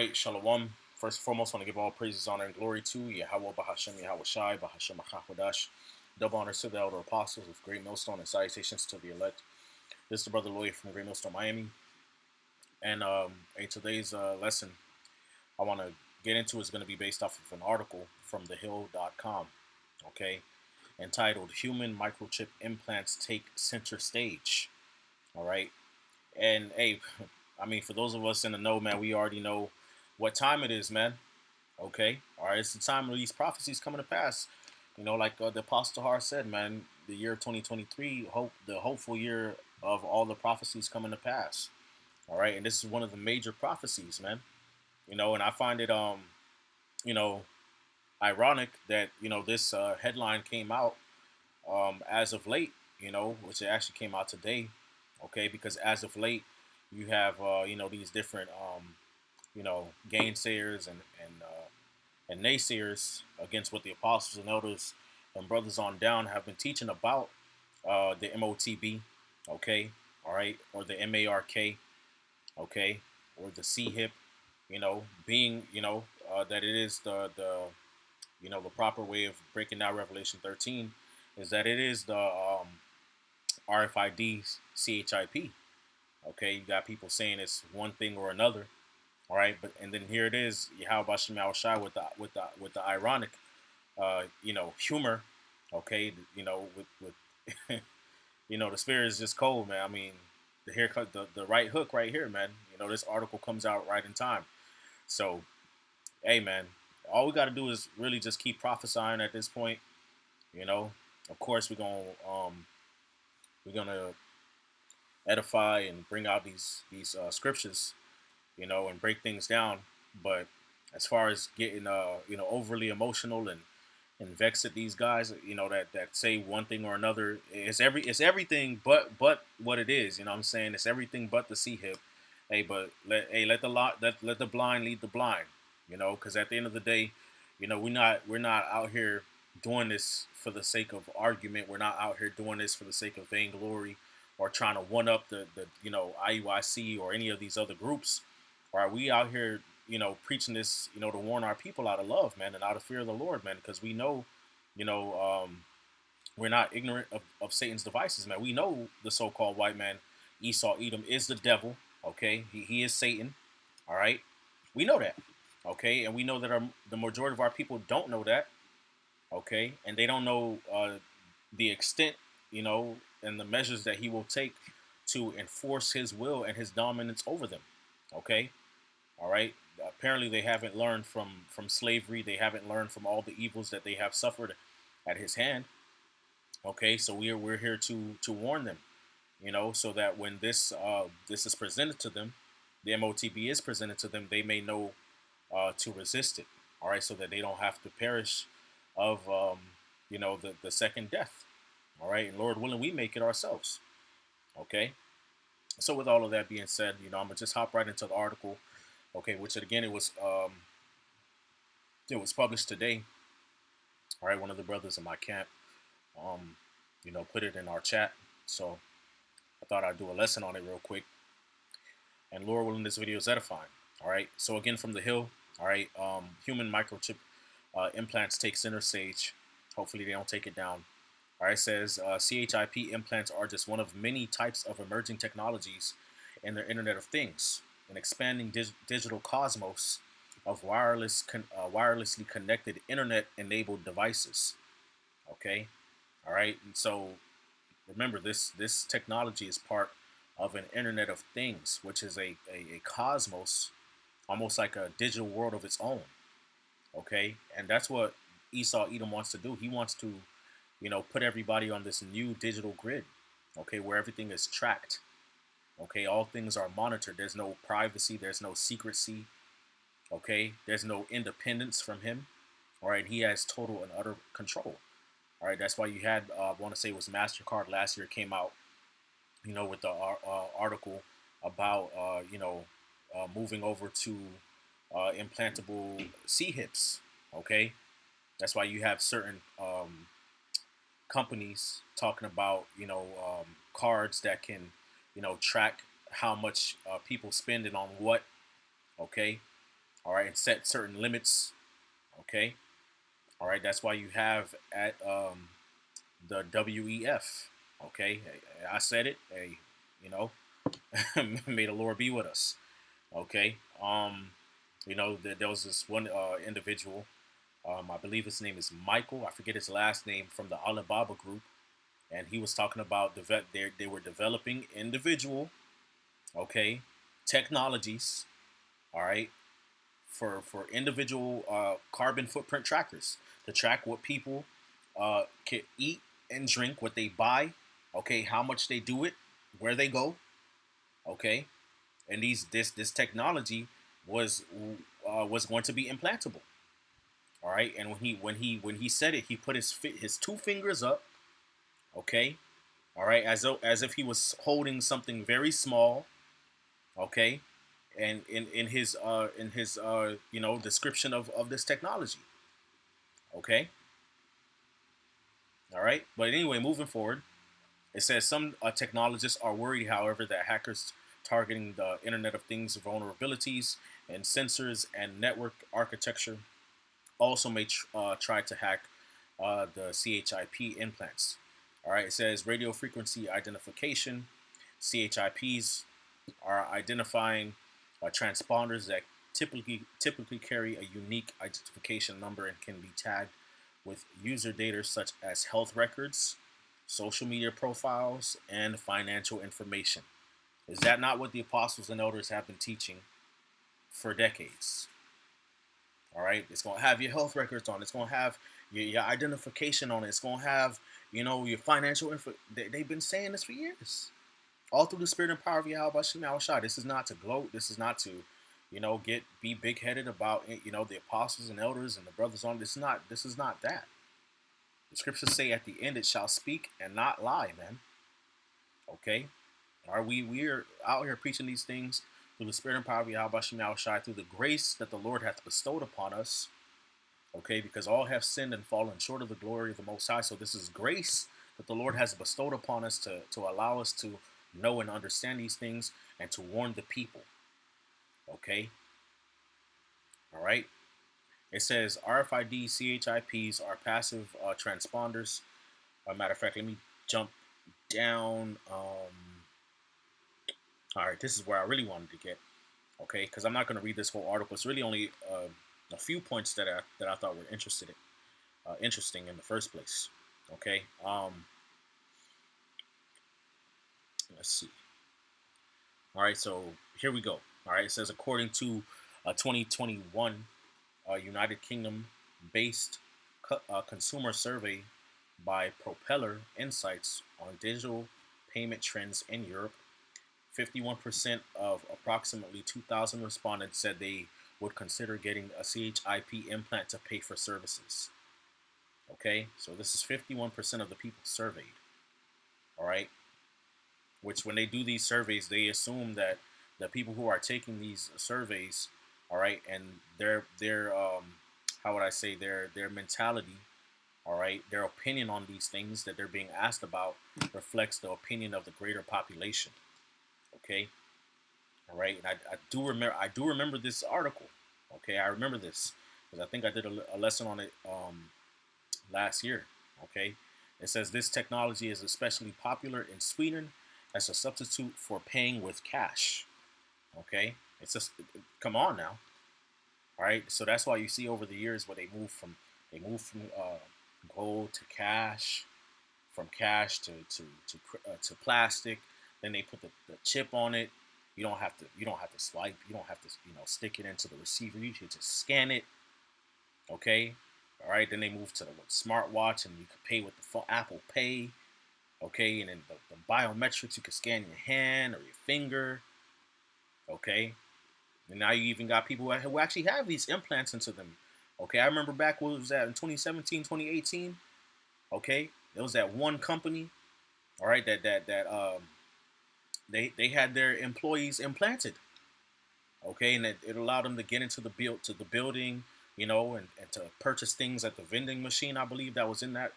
Right, Shalom. First and foremost, I want to give all praises, honor, and glory to Yahweh Bahashem Yahweh Shai Bahashem Achawadash. Double honors to the elder apostles of Great Millstone and salutations to the elect. This is the brother Lloyd from Great Millstone, Miami. And in today's lesson, I want to get into is going to be based off of an article from thehill.com, okay, entitled Human Microchip Implants Take Center Stage. All right. And hey, I mean, for those of us in the know, man, we already know what time it is, man. Okay, all right. It's the time of these prophecies coming to pass. Like the Apostle Har said, man, the year 2023, the hopeful year of all the prophecies coming to pass. All right, and this is one of the major prophecies, man. And I find it, you know, ironic that this headline came out as of late. Which it actually came out today. Okay, because as of late, you have these different gainsayers and naysayers against what the apostles and elders and brothers on down have been teaching about the MOTB, okay, all right, or the MARK, okay, or the CHIP, being that it is the proper way of breaking down Revelation 13 is that it is the RFID CHIP. Okay, you got people saying it's one thing or another. All right, but and then here it is, Yahweh Shem Shai with the ironic, humor. Okay, with the spirit is just cold, man. I mean, the haircut, the right hook right here, man. This article comes out right in time. So, hey, man, all we got to do is really just keep prophesying at this point. You know, of course we're gonna edify and bring out these scriptures, and break things down. But as far as getting overly emotional and vex at these guys, that say one thing or another, it's everything but what it is. You know what I'm saying? It's everything but the C hip. Hey, but let the blind lead the blind. Because at the end of the day, we're not out here doing this for the sake of argument. We're not out here doing this for the sake of vainglory or trying to one up the IUIC or any of these other groups. All right, we out here, preaching this, to warn our people out of love, man, and out of fear of the Lord, man, because we know, you know, um, we're not ignorant of Satan's devices, man. We know the so-called white man, Esau Edom, is the devil. Okay, he is Satan. All right, we know that. Okay, and we know that the majority of our people don't know that. Okay, and they don't know the extent, and the measures that he will take to enforce his will and his dominance over them. Okay, all right. Apparently, they haven't learned from slavery. They haven't learned from all the evils that they have suffered at his hand. Okay, so we're here to warn them, so that when this is presented to them, the MOTB is presented to them, they may know to resist it. All right, so that they don't have to perish of the second death. All right, and Lord willing, we make it ourselves. Okay, so with all of that being said, I'm gonna just hop right into the article. Okay, which again it was published today. All right, one of the brothers in my camp, um, put it in our chat. So I thought I'd do a lesson on it real quick. And Lord willing, this video is edifying. All right. So again, from the Hill. All right. Human microchip implants take center stage. Hopefully they don't take it down. All right. It says CHIP implants are just one of many types of emerging technologies in the Internet of Things, an expanding digital cosmos of wirelessly connected internet-enabled devices. Okay. All right. And so remember, this technology is part of an Internet of Things, which is a cosmos, almost like a digital world of its own. Okay, and that's what Esau Edom wants to do. He wants to, put everybody on this new digital grid. Okay, where everything is tracked. Okay, all things are monitored. There's no privacy. There's no secrecy. Okay, there's no independence from him. All right, he has total and utter control. All right, that's why you had, I want to say it was MasterCard last year came out, with the article about, moving over to implantable C hips. Okay, that's why you have certain companies talking about, cards that can, track how much people spending on what. Okay, All right, and set certain limits. Okay, all right. That's why you have at the WEF. Okay, I said it. Hey, you know, may the Lord be with us. Okay, there was this one individual. I believe his name is Michael. I forget his last name, from the Alibaba group, and he was talking about they were developing individual, okay, technologies. All right, for individual carbon footprint trackers to track what people can eat and drink, what they buy, okay, how much they do it, where they go, okay, and this technology was was going to be implantable. All right, and when he said it, he put his two fingers up, okay, all right, as if he was holding something very small, okay, and in his description of this technology, okay, all right. But anyway, moving forward, it says some technologists are worried, however, that hackers targeting the Internet of Things vulnerabilities and sensors and network architecture also may try to hack the CHIP implants. All right, it says radio frequency identification. CHIPs are identifying transponders that typically carry a unique identification number and can be tagged with user data such as health records, social media profiles, and financial information. Is that not what the apostles and elders have been teaching for decades? All right, it's gonna have your health records on. It's gonna have your identification on it. It's gonna have your financial info. They've been saying this for years, all through the spirit and power of Yahweh Shem Shai. This is not to gloat. This is not to, be big headed about the apostles and elders and the brothers on. This is not. This is not that. The scriptures say at the end it shall speak and not lie, man. Okay, are we are out here preaching these things through the spirit and power of Yahweh Shem Shai, through the grace that the Lord hath bestowed upon us. Okay, because all have sinned and fallen short of the glory of the Most High. So this is grace that the Lord has bestowed upon us to allow us to know and understand these things and to warn the people. Okay, all right. It says RFID CHIPs are passive transponders. Matter of fact, let me jump down. All right, this is where I really wanted to get. Okay, because I'm not going to read this whole article. It's really only a few points that I thought were interesting in the first place. Okay, let's see. All right, so here we go. All right, it says according to a 2021 United Kingdom based consumer survey by Propeller Insights on digital payment trends in Europe, 51% of approximately 2,000 respondents said they would consider getting a CHIP implant to pay for services. Okay, so this is 51% of the people surveyed. All right, which when they do these surveys, they assume that the people who are taking these surveys, all right, and their how would I say their mentality, all right, their opinion on these things that they're being asked about reflects the opinion of the greater population. Okay, all right, and I do remember this article. Okay, I remember this because I think I did a lesson on it last year. Okay, it says this technology is especially popular in Sweden as a substitute for paying with cash. Okay, it's just come on now. All right, so that's why you see over the years where they move from gold to cash, from cash to plastic. Then they put the chip on it. You don't have to swipe. You don't have to stick it into the receiver. You can just scan it. Okay, all right. Then they move to the smartwatch, and you can pay with the phone, Apple Pay. Okay, and then the biometrics, you can scan your hand or your finger. Okay, and now you even got people who actually have these implants into them. Okay, I remember back, what was that, in 2017, 2018. Okay, there was that one company, all right, that they had their employees implanted. Okay, and it allowed them to get into the building, and to purchase things at the vending machine. I believe that was in that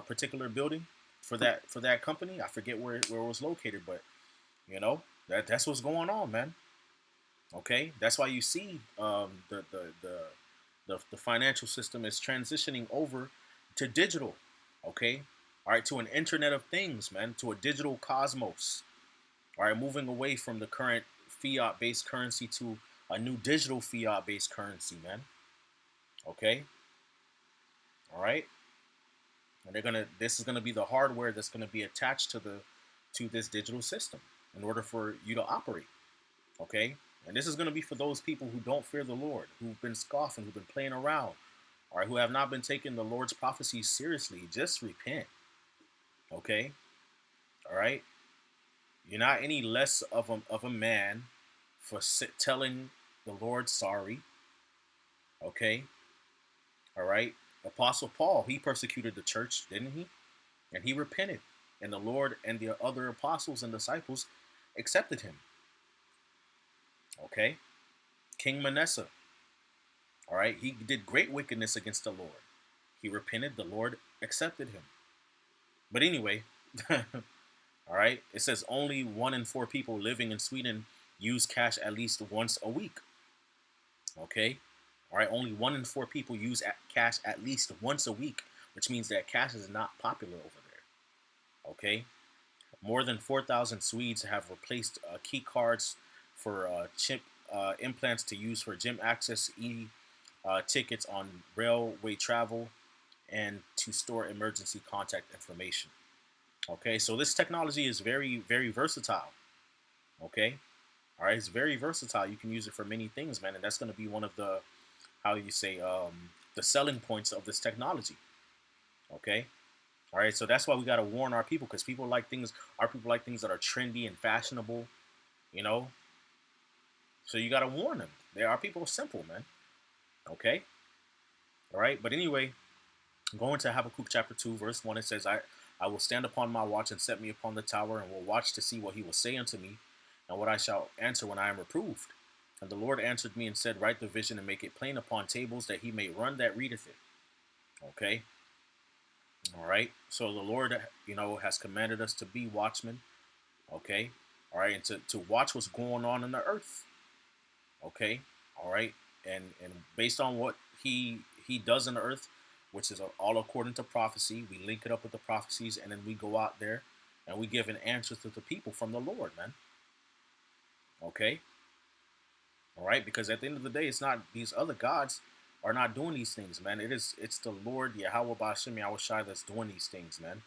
particular building for that company. I forget where it was located, but that's what's going on, man. Okay, that's why you see the financial system is transitioning over to digital. Okay, all right, to an Internet of Things, man, to a digital cosmos. All right, moving away from the current fiat-based currency to a new digital fiat-based currency, man. Okay, all right, and they're gonna. This is gonna be the hardware that's gonna be attached to this digital system in order for you to operate. Okay, and this is gonna be for those people who don't fear the Lord, who've been scoffing, who've been playing around, all right, who have not been taking the Lord's prophecies seriously. Just repent. Okay, all right. You're not any less of a man for telling the Lord sorry. Okay, all right. Apostle Paul, he persecuted the church, didn't he? And he repented, and the Lord and the other apostles and disciples accepted him. Okay, King Manasseh, all right, he did great wickedness against the Lord. He repented, the Lord accepted him. But anyway, all right, it says only 1 in 4 people living in Sweden use cash at least once a week. Okay, all right, only 1 in 4 people use cash at least once a week, which means that cash is not popular over there. Okay, more than 4,000 Swedes have replaced key cards for chip implants to use for gym access, tickets on railway travel, and to store emergency contact information. Okay, so this technology is very, very versatile. Okay, all right, it's very versatile. You can use it for many things, man, and that's going to be one of the, how you say, the selling points of this technology. Okay, all right, so that's why we got to warn our people, because people like things. Our people like things that are trendy and fashionable. You know, so you got to warn them. There are people simple, man. Okay, all right, but anyway, going to Habakkuk chapter 2, verse 1, it says, I will stand upon my watch and set me upon the tower, and will watch to see what he will say unto me, and what I shall answer when I am reproved. And the Lord answered me and said, write the vision and make it plain upon tables, that he may run that readeth it. Okay? All right? So the Lord, has commanded us to be watchmen. Okay? All right? And to watch what's going on in the earth. Okay? All right? And based on what he does in the earth, which is all according to prophecy, we link it up with the prophecies, and then we go out there and we give an answer to the people from the Lord, man. Okay, all right, because at the end of the day, it's not, these other gods are not doing these things, man. It's the Lord Yahweh Bashim Yahweh Shai that's doing these things, man.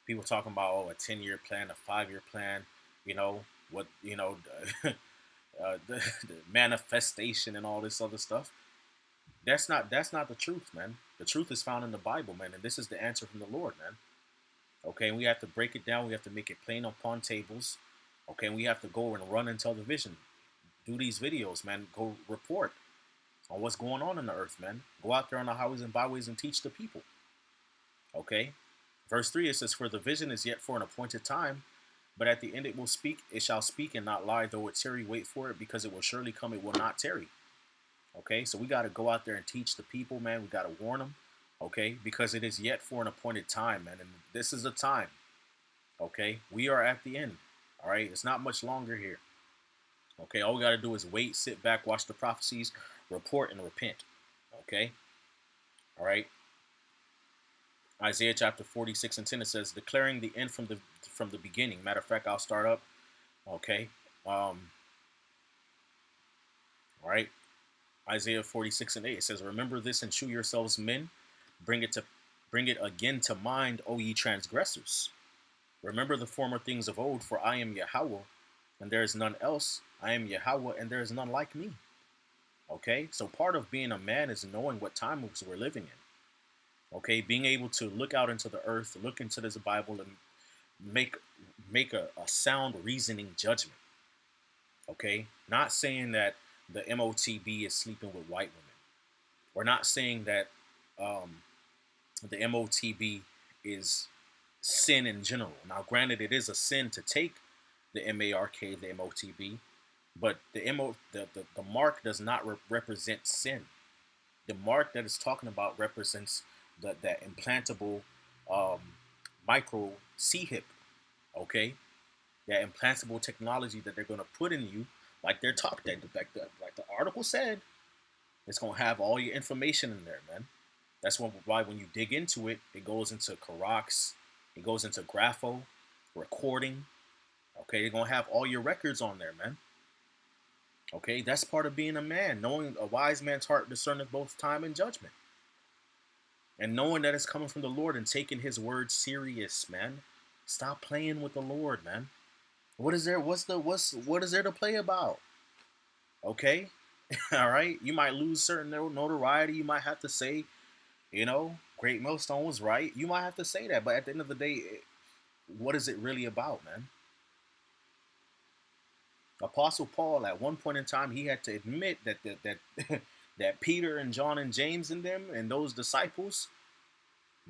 People talking about, oh, a 10-year plan, a 5-year plan, you know what, the manifestation and all this other stuff. That's not the truth, man. The truth is found in the Bible, man, and this is the answer from the Lord, man. Okay, and we have to break it down. We have to make it plain upon tables. Okay, and we have to go and run and tell the vision. Do these videos, man. Go report on what's going on in the earth, man. Go out there on the highways and byways and teach the people. Okay, verse 3, it says, for the vision is yet for an appointed time, but at the end it will speak. It shall speak and not lie. Though it tarry, wait for it, because it will surely come. It will not tarry. Okay, so we got to go out there and teach the people, man. We got to warn them, okay, because it is yet for an appointed time, man. And this is the time, okay? We are at the end, all right? It's not much longer here, okay? All we got to do is wait, sit back, watch the prophecies, report, and repent, okay? All right? Isaiah chapter 46 and 10, it says, declaring the end from the beginning. Matter of fact, I'll start up, okay? All right? Isaiah 46 and 8, it says, remember this and shew yourselves men. Bring it again to mind, O ye transgressors. Remember the former things of old, for I am Yahweh, and there is none else. I am Yahweh, and there is none like me. Okay, so part of being a man is knowing what times we're living in. Okay, being able to look out into the earth, look into this Bible, and make a sound reasoning judgment. Okay, not saying that the MOTB is sleeping with white women. We're not saying that the MOTB is sin in general. Now, granted, it is a sin to take the MARK, the MOTB, but the mark does not represent sin. The mark that it's talking about represents that implantable um, micro C hip. Okay, that implantable technology that they're going to put in you like they're talking, like the article said, it's gonna have all your information in there, man. That's why when you dig into it, it goes into Karox, it goes into Grapho, recording. Okay, they're gonna have all your records on there, man. Okay, that's part of being a man, knowing a wise man's heart discerneth both time and judgment, and knowing that it's coming from the Lord and taking His word serious, man. Stop playing with the Lord, man. What is there? What is there to play about? Okay, all right. You might lose certain notoriety. You might have to say, Great Millstone was right. You might have to say that, but at the end of the day, what is it really about, man? Apostle Paul, at one point in time, he had to admit that that Peter and John and James and them and those disciples,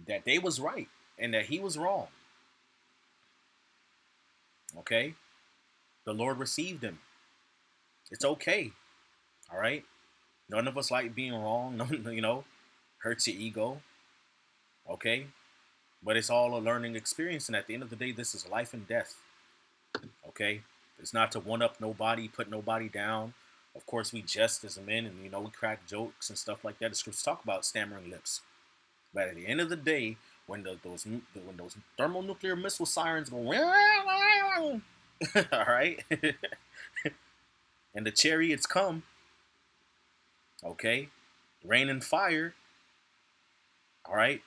that they was right and that he was wrong. Okay, the Lord received him. It's okay. All right. None of us like being wrong. No, hurts your ego. Okay, but it's all a learning experience, and at the end of the day, this is life and death. Okay, it's not to one up nobody, put nobody down. Of course, we jest as men, and we crack jokes and stuff like that. The scriptures talk about stammering lips, but at the end of the day, when those thermonuclear missile sirens go, all right, and the chariots come, okay, rain and fire, all right,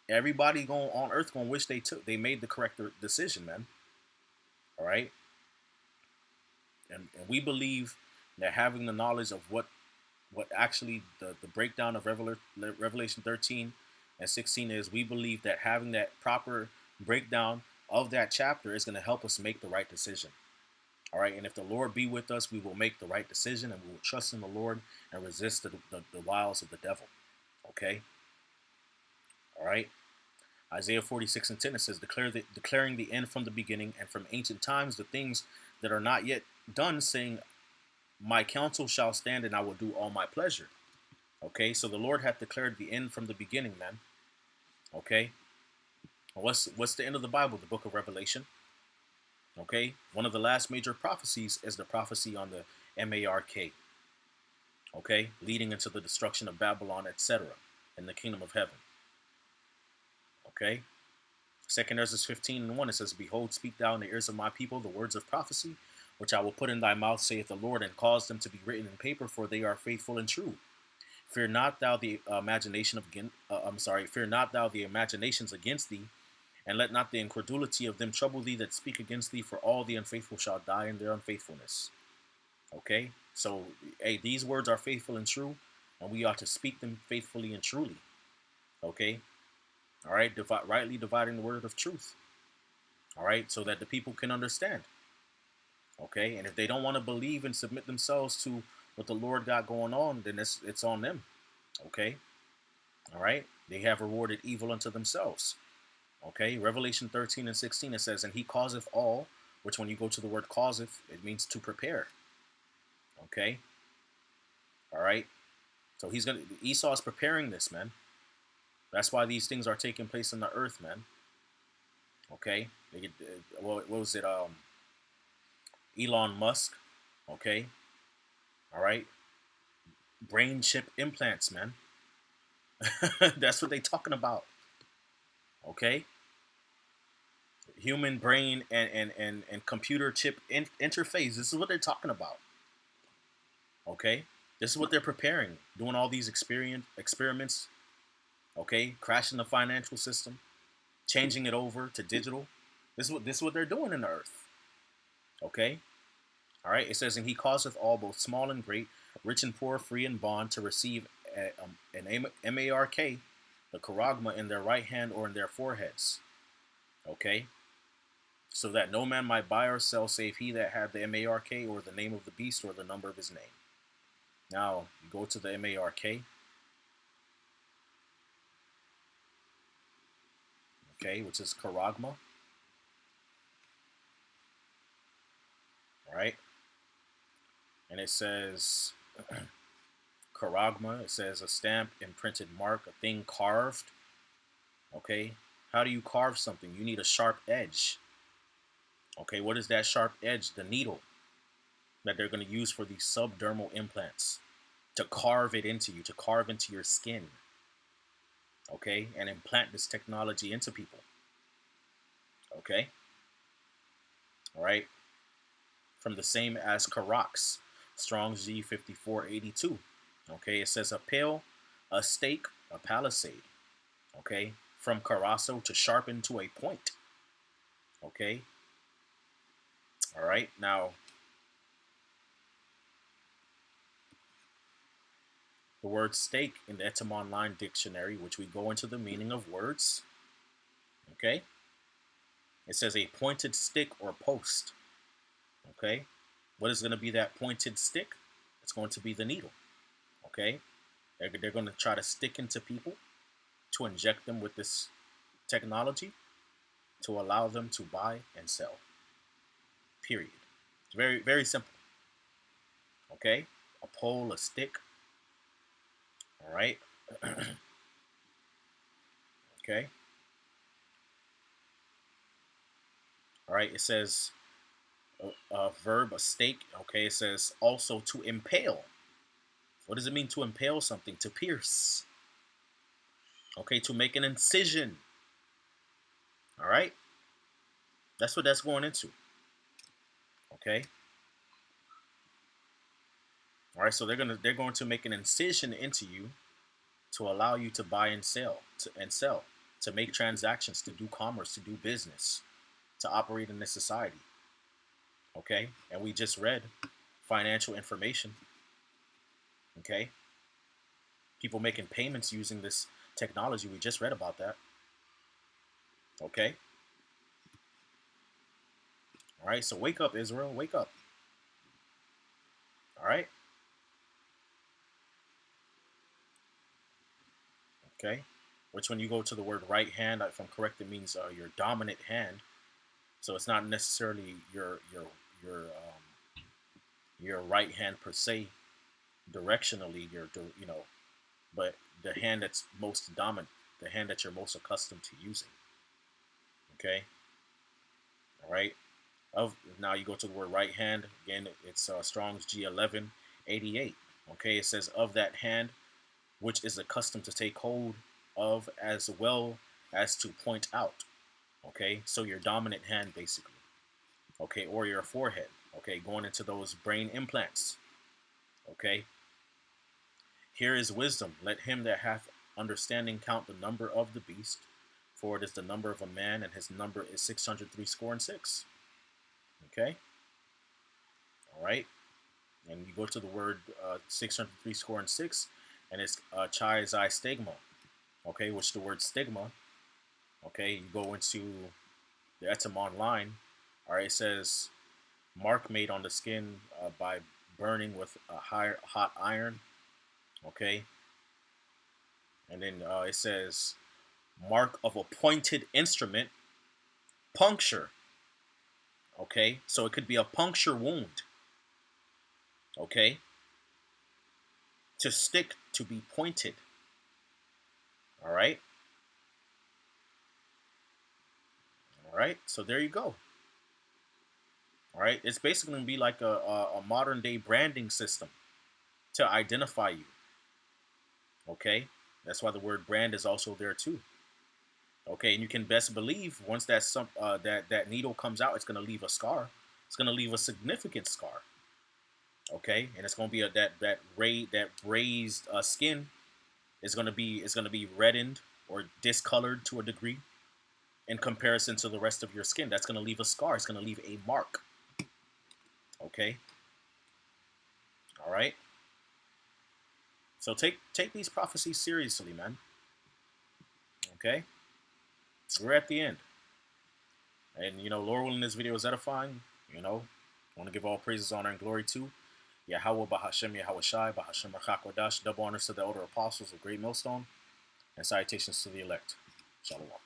everybody going on earth gonna wish they made the correct decision, man. All right, and we believe that having the knowledge of what actually the breakdown of Revelation 13 and 16 is, we believe that having that proper breakdown of that chapter is going to help us make the right decision. All right, and if the Lord be with us, we will make the right decision, and we will trust in the Lord and resist the wiles of the devil. Okay, all right. Isaiah 46 and 10, it says, declaring the end from the beginning and from ancient times the things that are not yet done, saying, my counsel shall stand and I will do all my pleasure. Okay, so the Lord hath declared the end from the beginning, man. Okay, what's the end of the Bible? The book of Revelation. Okay, one of the last major prophecies is the prophecy on the Mark. Okay, leading into the destruction of Babylon, etc., in the kingdom of heaven. Okay, 2 Ezra 15 and 1, it says, behold, speak thou in the ears of my people the words of prophecy, which I will put in thy mouth, saith the Lord, and cause them to be written in paper, for they are faithful and true. Fear not thou the fear not thou the imaginations against thee, and let not the incredulity of them trouble thee that speak against thee, for all the unfaithful shall die in their unfaithfulness. Okay, so hey, these words are faithful and true, and we ought to speak them faithfully and truly. Okay, all right, rightly dividing the word of truth. All right, so that the people can understand. Okay, and if they don't want to believe and submit themselves to what the Lord got going on, then it's on them. Okay, all right, they have rewarded evil unto themselves. Okay, Revelation 13 and 16, it says, and he causeth all, which when you go to the word causeth, it means to prepare. Okay, all right, so Esau is preparing this, man. That's why these things are taking place in the earth, man. Okay, what was it? Elon Musk. Okay, all right, brain chip implants, man. That's what they talking about. Okay, human brain and computer chip interface. This is what they're talking about. Okay, this is what they're preparing, doing all these experiments. Okay, crashing the financial system, changing it over to digital. This is what they're doing in the earth. Okay, all right. It says, and he causeth all, both small and great, rich and poor, free and bond, to receive an mark, the charagma, in their right hand or in their foreheads. Okay, so that no man might buy or sell save he that had the mark, or the name of the beast, or the number of his name. Now you go to the mark. Okay, which is charagma. All right, and it says charagma. It says a stamp, imprinted mark, a thing carved. Okay, how do you carve something? You need a sharp edge. Okay, what is that sharp edge? The needle. that they're going to use for these subdermal implants to carve it into you, to carve into your skin, okay, and implant this technology into people, okay, all right, from the same as Karox, Strong's G5482, okay, it says a pill, a stake, a palisade, okay, from Carasso to sharpen to a point, okay, all right, now the word stake in the Etim Online Dictionary, which we go into the meaning of words, okay, it says a pointed stick or post, okay, what is going to be that pointed stick? It's going to be the needle, okay, they're going to try to stick into people to inject them with this technology to allow them to buy and sell, period. It's very, very simple, okay, a pole, a stick, all right, okay, all right, it says a verb, a stake, okay, it says also to impale. What does it mean to impale something? To pierce, okay, to make an incision, all right, that's what that's going into, okay, all right, so they're going to make an incision into you to allow you to buy and sell, to make transactions, to do commerce, to do business, to operate in this society, okay, and we just read financial information, okay, people making payments using this technology, we just read about that, okay, all right, so wake up, Israel, wake up, all right, okay, which when you go to the word right hand, if I'm correct, it means your dominant hand, so it's not necessarily your right hand per se, directionally, you know, but the hand that's most dominant, the hand that you're most accustomed to using, okay, all right, of now you go to the word right hand again, it's Strong's G1188, okay, it says of that hand which is accustomed to take hold of as well as to point out, okay, so your dominant hand basically, okay, or your forehead, okay, going into those brain implants, okay, here is wisdom, let him that hath understanding count the number of the beast, for it is the number of a man, and his number is 603 score and six, okay, all right, and you go to the word 603 score and six, and it's chai zai stigma, okay, which the word stigma, okay, you go into the Etim Online, all right, it says mark made on the skin by burning with a hot iron, okay, and then it says mark of a pointed instrument, puncture, okay, so it could be a puncture wound, okay, to stick, to be pointed, all right, all right, so there you go, all right, it's basically going to be like a modern day branding system to identify you, okay, that's why the word brand is also there too, okay, and you can best believe once that needle comes out, it's going to leave a scar, it's going to leave a significant scar, okay, and it's going to be that raised skin is going to be reddened or discolored to a degree in comparison to the rest of your skin. That's going to leave a scar. It's going to leave a mark. Okay. All right. So take these prophecies seriously, man. Okay. We're at the end, and you know, Lord willing, this video is edifying. You know, I want to give all praises, honor, and glory to Yahweh, Bahashem, Yahweh Shai, Bahashem, Rachakodash. Double honors to the older apostles of Great Millstone, and salutations to the elect. Shalom.